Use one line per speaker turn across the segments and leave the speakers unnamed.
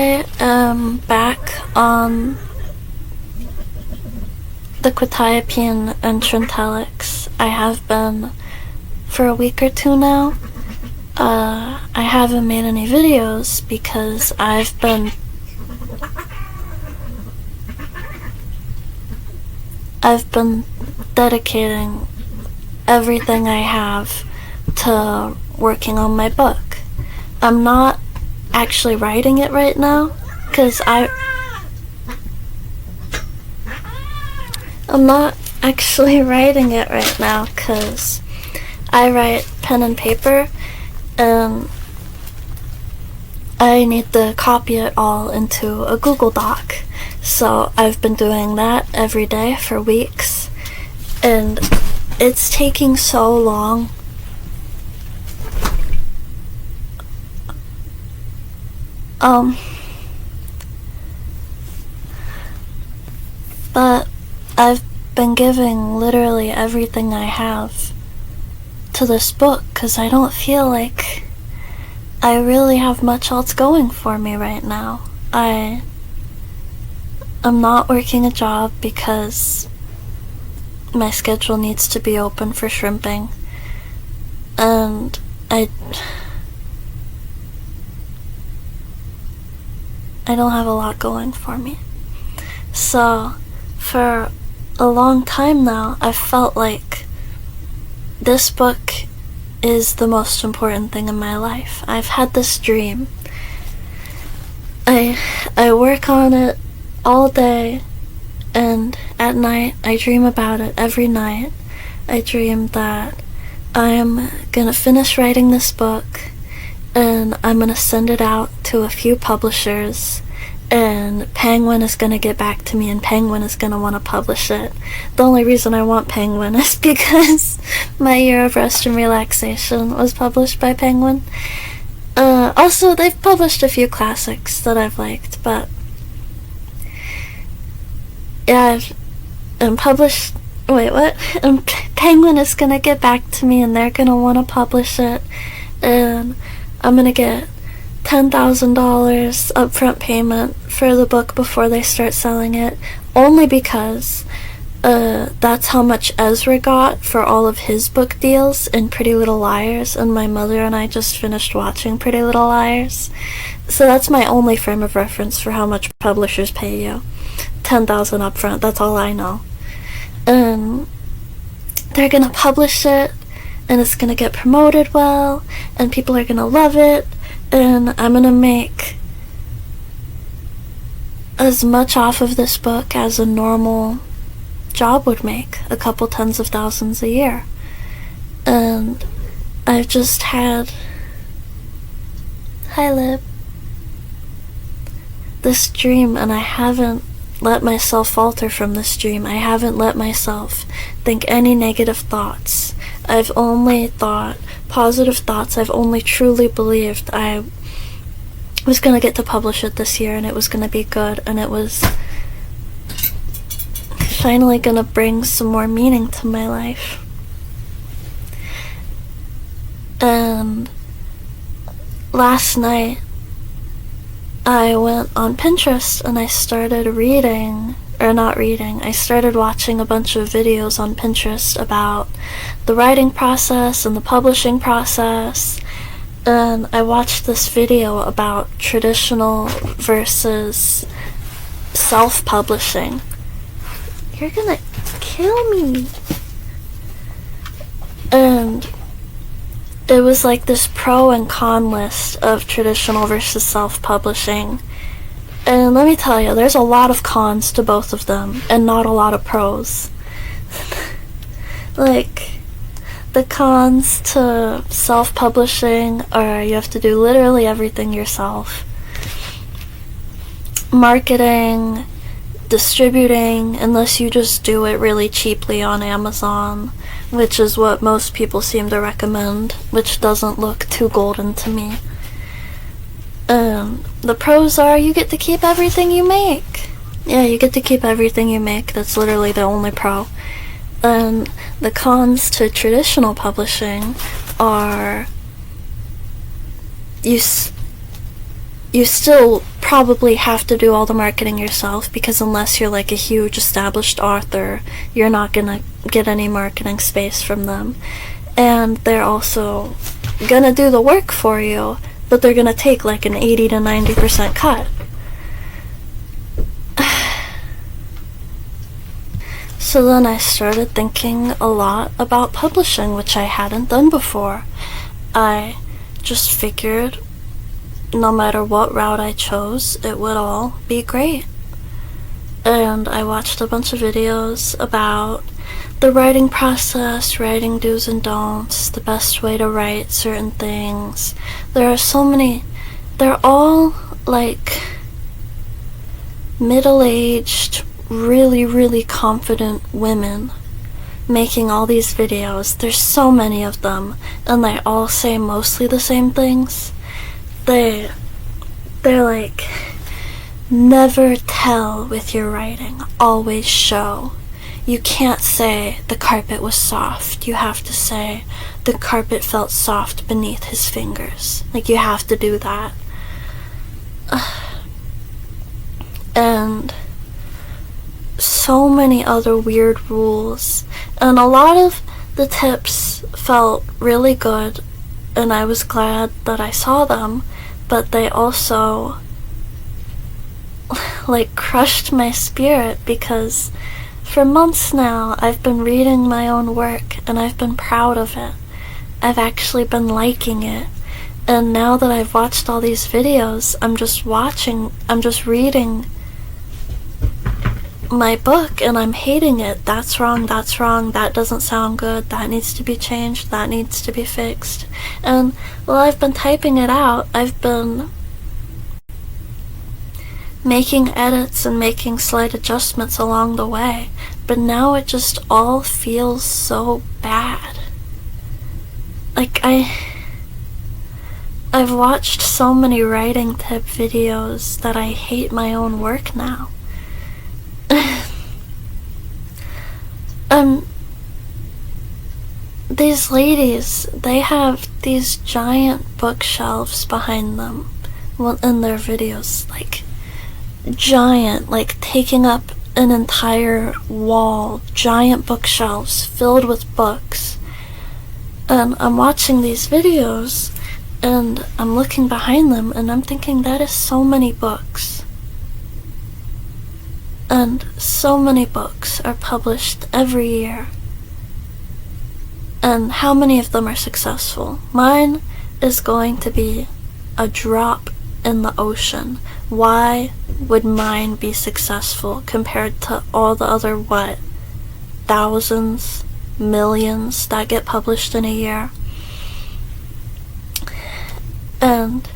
I am back on the quetiapine and Trintellix. I have been for a week or two now. I haven't made any videos because I've been dedicating everything I have to working on my book. I'm not actually writing it right now because I'm not actually writing it right now because I write pen and paper and I need to copy it all into a Google Doc. So I've been doing that every day for weeks and it's taking so long. But I've been giving literally everything I have to this book because I don't feel like I really have much else going for me right now. I'm not working a job because my schedule needs to be open for shrimping, and I don't have a lot going for me. So for a long time now, I've felt like this book is the most important thing in my life. I've had this dream. I work on it all day, and at night I dream about it every night. I dream that I'm gonna finish writing this book and I'm gonna send it out to a few publishers, and Penguin is gonna get back to me and Penguin is gonna want to publish it. The only reason I want Penguin is because My Year of Rest and Relaxation was published by Penguin. Also, they've published a few classics that I've liked, but yeah, and Penguin is gonna get back to me and they're gonna want to publish it, and I'm gonna get $10,000 upfront payment for the book before they start selling it, only because that's how much Ezra got for all of his book deals in Pretty Little Liars, and my mother and I just finished watching Pretty Little Liars. So that's my only frame of reference for how much publishers pay you. $10,000 upfront, that's all I know. And they're gonna publish it, and it's gonna get promoted well, and people are gonna love it, and I'm gonna make as much off of this book as a normal job would make, a couple tens of thousands a year. And I've just had, hi Lib, this dream, and I haven't let myself falter from this dream. I haven't let myself think any negative thoughts. I've only thought positive thoughts. I've only truly believed I was gonna get to publish it this year and it was gonna be good, and it was finally gonna bring some more meaning to my life. And last night I went on Pinterest and I started I started watching a bunch of videos on Pinterest about the writing process and the publishing process, and I watched this video about traditional versus self-publishing. You're gonna kill me. And it was like this pro and con list of traditional versus self-publishing. And let me tell you, there's a lot of cons to both of them, and not a lot of pros. Like, the cons to self-publishing are you have to do literally everything yourself. Marketing, distributing, unless you just do it really cheaply on Amazon, which is what most people seem to recommend, which doesn't look too golden to me. The pros are you get to keep everything you make. Yeah, you get to keep everything you make. That's literally the only pro. And the cons to traditional publishing are you still probably have to do all the marketing yourself, because unless you're like a huge established author, you're not gonna get any marketing space from them. And they're also gonna do the work for you, but they're gonna take like an 80 to 90% cut. So then I started thinking a lot about publishing, which I hadn't done before. I just figured no matter what route I chose, it would all be great. And I watched a bunch of videos about the writing process, writing do's and don'ts, the best way to write certain things. There are so many, they're all like middle-aged, really, really confident women making all these videos. There's so many of them, and they all say mostly the same things. They're like, never tell with your writing, always show. You can't say the carpet was soft. You have to say the carpet felt soft beneath his fingers. Like, you have to do that. And so many other weird rules. And a lot of the tips felt really good, and I was glad that I saw them, but they also like crushed my spirit, because for months now I've been reading my own work and I've been proud of it. I've actually been liking it. And now that I've watched all these videos, I'm just reading my book and I'm hating it. That's wrong, that doesn't sound good, that needs to be changed, that needs to be fixed. And while I've been typing it out, I've been making edits and making slight adjustments along the way, but now it just all feels so bad. Like, I've watched so many writing tip videos that I hate my own work now. These ladies, they have these giant bookshelves behind them in their videos, like giant, like taking up an entire wall, giant bookshelves filled with books. And I'm watching these videos and I'm looking behind them and I'm thinking, that is so many books. And so many books are published every year. And how many of them are successful? Mine is going to be a drop in the ocean. Why would mine be successful compared to all the other, thousands, millions that get published in a year? And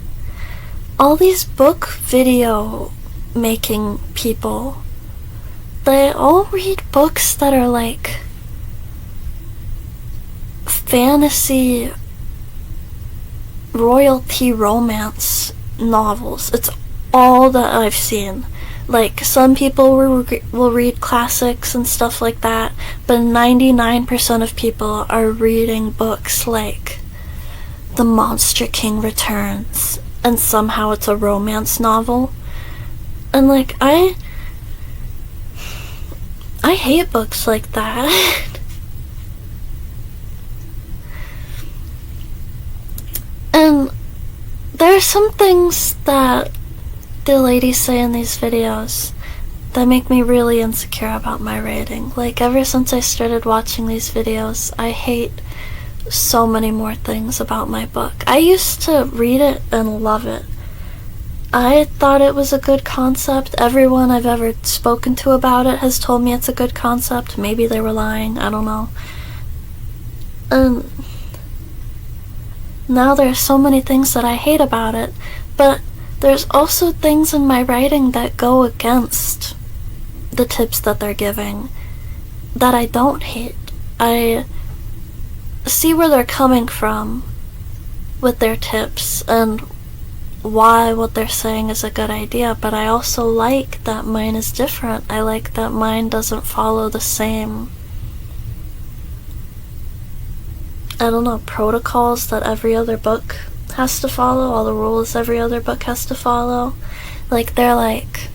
all these book video making people, they all read books that are like fantasy royalty romance novels. It's all that I've seen. Like, some people will read classics and stuff like that, but 99% of people are reading books like The Monster King Returns, and somehow it's a romance novel. And like, I hate books like that. And there are some things that the ladies say in these videos that make me really insecure about my writing. Like, ever since I started watching these videos, I hate so many more things about my book. I used to read it and love it. I thought it was a good concept. Everyone I've ever spoken to about it has told me it's a good concept. Maybe they were lying, I don't know. And now there are so many things that I hate about it, but there's also things in my writing that go against the tips that they're giving that I don't hate. I see where they're coming from with their tips and why what they're saying is a good idea, but I also like that mine is different. I like that mine doesn't follow the same, I don't know, protocols that every other book has to follow, all the rules every other book has to follow. Like, they're like,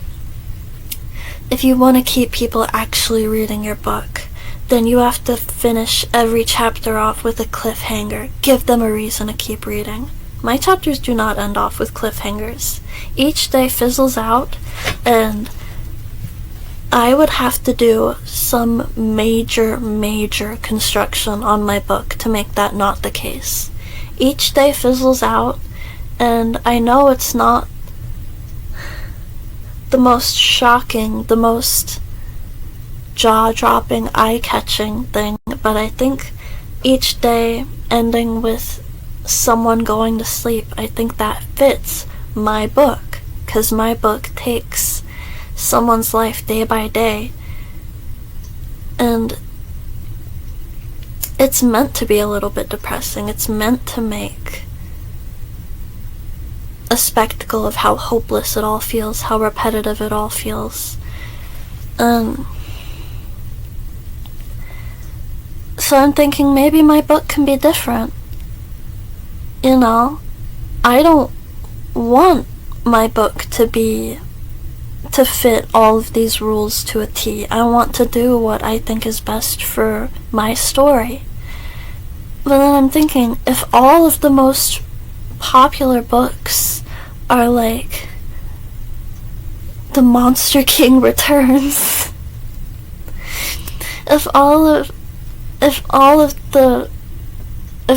if you want to keep people actually reading your book, then you have to finish every chapter off with a cliffhanger. Give them a reason to keep reading. My chapters do not end off with cliffhangers. Each day fizzles out, and I would have to do some major construction on my book to make that not the case. Each day fizzles out, and I know it's not the most shocking, the most jaw-dropping, eye-catching thing, but I think each day ending with someone going to sleep, I think that fits my book, because my book takes someone's life day by day, and it's meant to be a little bit depressing. It's meant to make a spectacle of how hopeless it all feels, how repetitive it all feels. So I'm thinking maybe my book can be different. You know, I don't want my book to fit all of these rules to a T. I want to do what I think is best for my story. But then I'm thinking, if all of the most popular books are like The Monster King Returns, if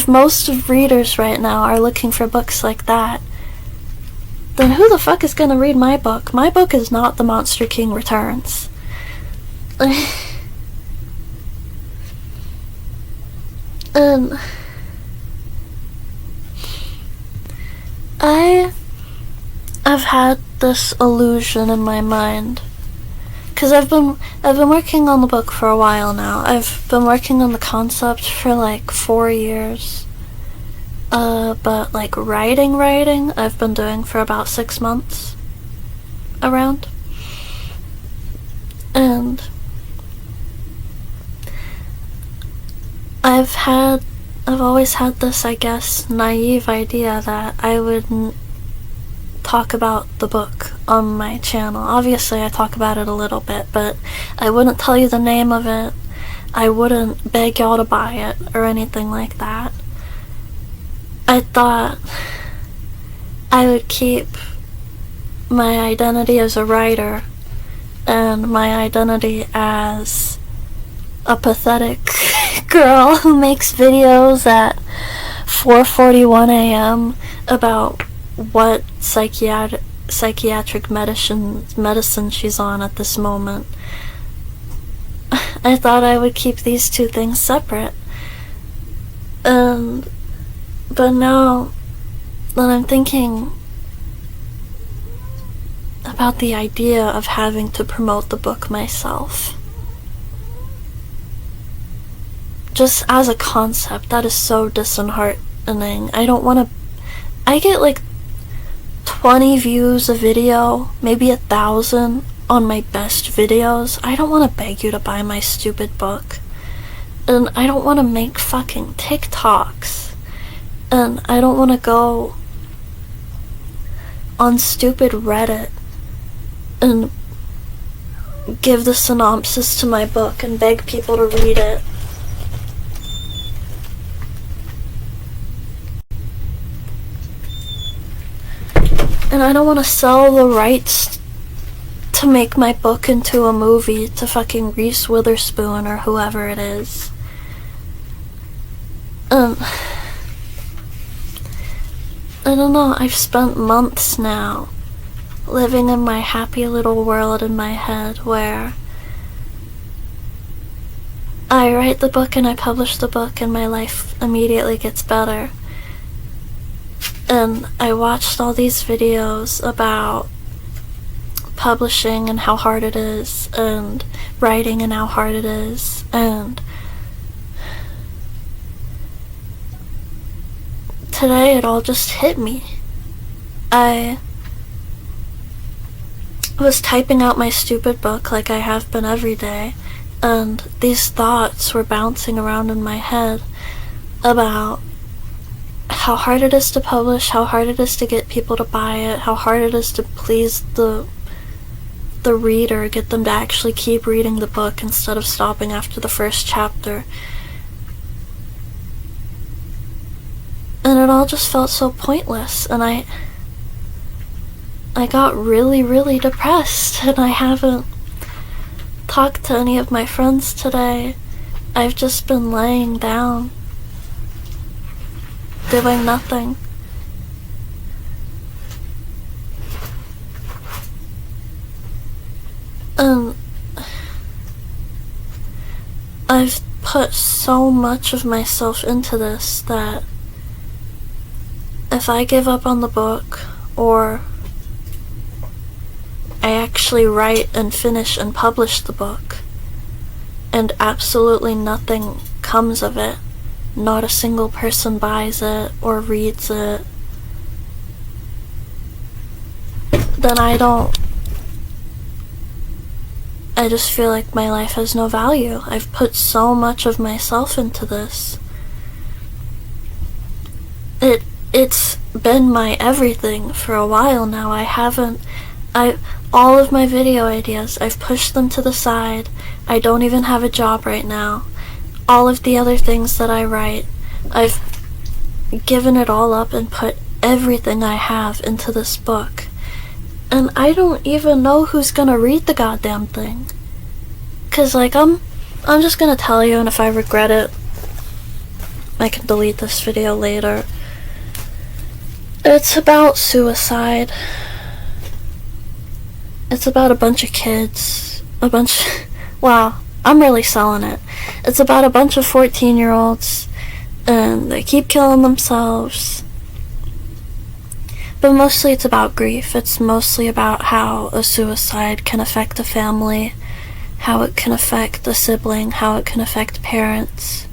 most of readers right now are looking for books like that, then who the fuck is gonna read my book? My book is not The Monster King Returns. And I've had this illusion in my mind, because I've been working on the book for a while now. I've been working on the concept for like 4 years. But like writing, I've been doing for about 6 months. Around. And I've always had this, I guess, naive idea that I wouldn't talk about the book on my channel. Obviously I talk about it a little bit, but I wouldn't tell you the name of it. I wouldn't beg y'all to buy it or anything like that. I thought I would keep my identity as a writer and my identity as a pathetic girl who makes videos at 4:41 a.m. about what psychiatric medicine she's on at this moment. I thought I would keep these two things separate. But now that I'm thinking about the idea of having to promote the book myself, just as a concept, that is so disheartening. I get like 20 views a video, maybe 1,000 on my best videos. I don't want to beg you to buy my stupid book. And I don't want to make fucking TikToks. And I don't want to go on stupid Reddit and give the synopsis to my book and beg people to read it. And I don't want to sell the rights to make my book into a movie to fucking Reese Witherspoon or whoever it is. I don't know, I've spent months now living in my happy little world in my head where I write the book and I publish the book and my life immediately gets better. And I watched all these videos about publishing and how hard it is, and writing and how hard it is, and today it all just hit me. I was typing out my stupid book like I have been every day, and these thoughts were bouncing around in my head about how hard it is to publish, how hard it is to get people to buy it, how hard it is to please the reader, get them to actually keep reading the book instead of stopping after the first chapter. And it all just felt so pointless, and I got really, really depressed, and I haven't talked to any of my friends today. I've just been laying down, doing nothing. And I've put so much of myself into this that if I give up on the book, or I actually write and finish and publish the book, and absolutely nothing comes of it, not a single person buys it or reads it, then I just feel like my life has no value. I've put so much of myself into this. It's been my everything for a while now. All of my video ideas, I've pushed them to the side. I don't even have a job right now. All of the other things that I write, I've given it all up and put everything I have into this book. And I don't even know who's gonna read the goddamn thing. 'Cause like, I'm just gonna tell you, and if I regret it, I can delete this video later. It's about suicide. It's about a bunch of kids. Wow, I'm really selling it. It's about a bunch of 14-year-olds, and they keep killing themselves. But mostly it's about grief. It's mostly about how a suicide can affect a family, how it can affect a sibling, how it can affect parents,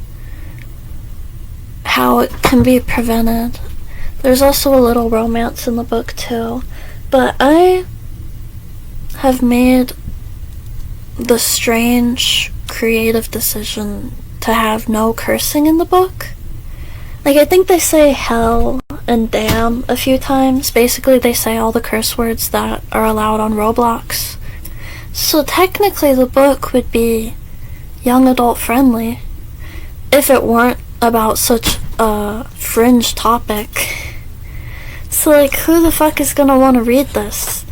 how it can be prevented. There's also a little romance in the book too, but I have made the strange creative decision to have no cursing in the book. Like, I think they say hell and damn a few times. Basically, they say all the curse words that are allowed on Roblox. So technically the book would be young adult friendly if it weren't about such a fringe topic. So like, who the fuck is gonna want to read this?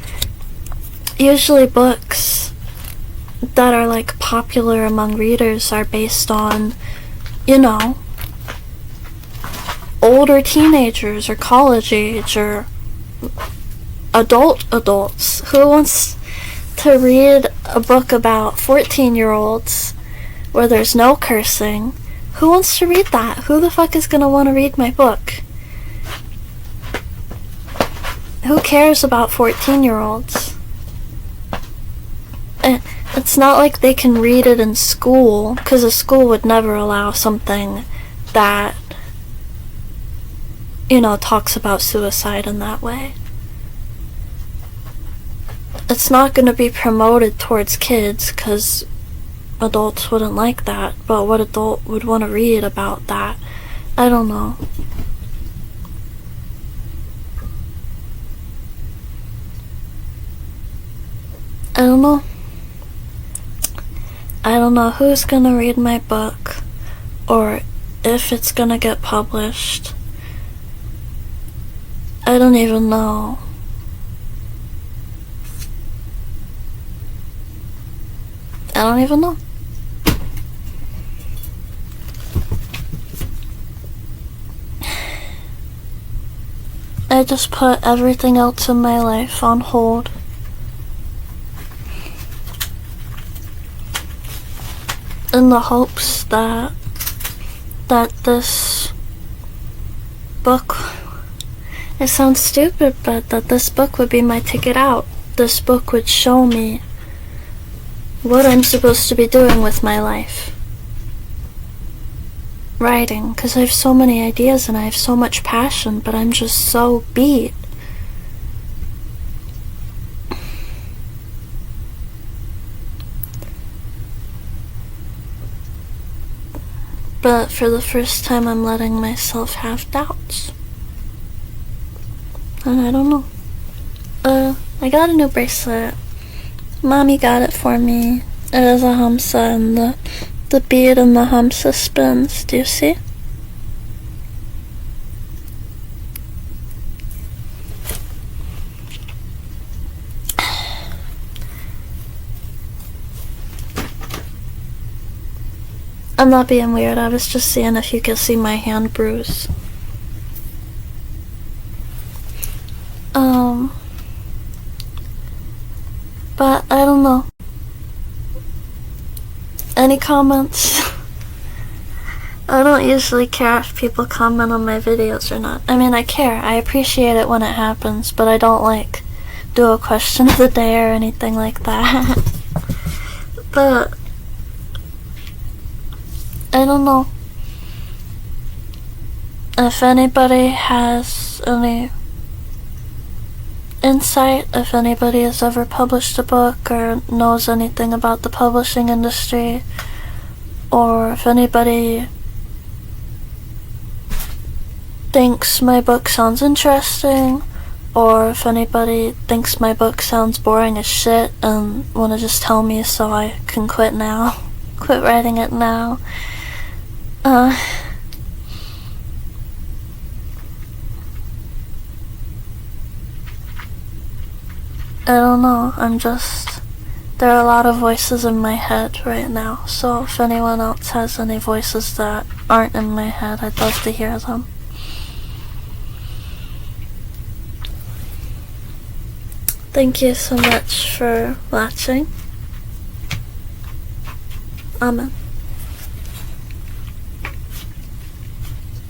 Usually books that are like popular among readers are based on, you know, older teenagers or college age or adults. Who wants to read a book about 14-year-olds where there's no cursing? Who wants to read that? Who the fuck is gonna want to read my book? Who cares about 14-year-olds? It's not like they can read it in school, because a school would never allow something that, you know, talks about suicide in that way. It's not going to be promoted towards kids, because adults wouldn't like that, but what adult would want to read about that? I don't know. I don't know who's gonna read my book, or if it's gonna get published. I don't even know. I don't even know. I just put everything else in my life on hold. In the hopes that this book, it sounds stupid, but that this book would be my ticket out. This book would show me what I'm supposed to be doing with my life. Writing, because I have so many ideas and I have so much passion, but I'm just so beat. But for the first time, I'm letting myself have doubts. And I don't know. I got a new bracelet. Mommy got it for me. It is a hamsa, and the bead in the hamsa spins. Do you see? I'm not being weird, I was just seeing if you could see my hand bruise. But I don't know. Any comments? I don't usually care if people comment on my videos or not. I mean, I care. I appreciate it when it happens, but I don't, like, do a question of the day or anything like that. But I don't know. If anybody has any insight, if anybody has ever published a book or knows anything about the publishing industry, or if anybody thinks my book sounds interesting, or if anybody thinks my book sounds boring as shit and want to just tell me so I can quit now, quit writing it now. I don't know, there are a lot of voices in my head right now, so if anyone else has any voices that aren't in my head, I'd love to hear them. Thank you so much for watching. Amen.